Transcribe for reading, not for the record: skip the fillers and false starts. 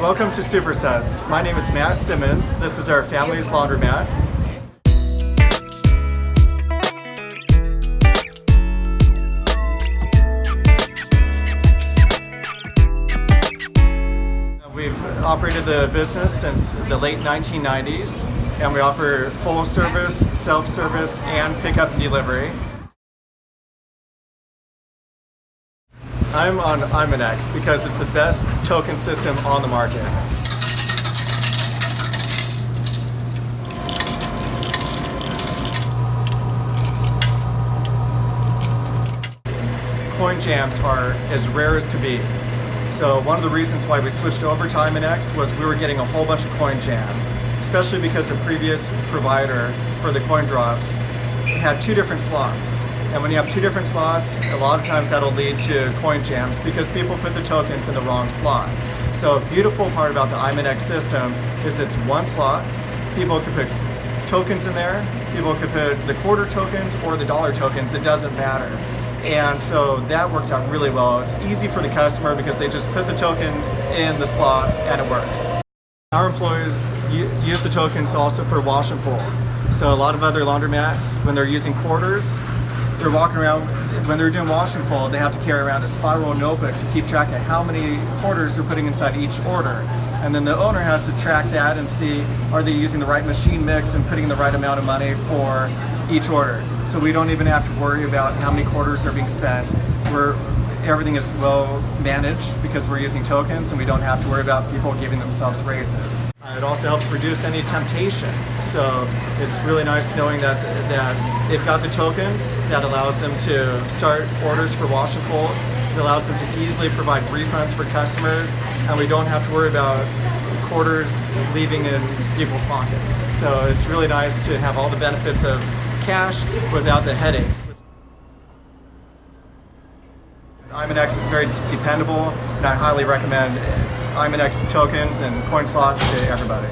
Welcome to Supersets. My name is Matt Simmons. This is our family's laundromat. We've operated the business since the late 1990s, and we offer full service, self-service, and pickup and delivery. I'm on Imonex because it's the best token system on the market. Coin jams are as rare as could be. So one of the reasons why we switched over to Imonex was we were getting a whole bunch of coin jams, especially because the previous provider for the coin drops had two different slots. And when you have two different slots, a lot of times that'll lead to coin jams because people put the tokens in the wrong slot. So a beautiful part about the Imonex system is it's one slot. People can put tokens in there. People can put the quarter tokens or the dollar tokens. It doesn't matter. And so that works out really well. It's easy for the customer because they just put the token in the slot and it works. Our employees use the tokens also for wash and pull. So a lot of other laundromats, when they're using quarters, they're walking around, when they're doing wash and pull, they have to carry around a spiral notebook to keep track of how many quarters they're putting inside each order. And then the owner has to track that and see, are they using the right machine mix and putting the right amount of money for each order. So we don't even have to worry about how many quarters are being spent. Everything is well managed because we're using tokens and we don't have to worry about people giving themselves raises. It also helps reduce any temptation. So it's really nice knowing that they've got the tokens that allows them to start orders for wash and pull. It allows them to easily provide refunds for customers, and we don't have to worry about quarters leaving in people's pockets. So it's really nice to have all the benefits of cash without the headaches. Imonex is very dependable, and I highly recommend Imonex tokens and coin slots to everybody.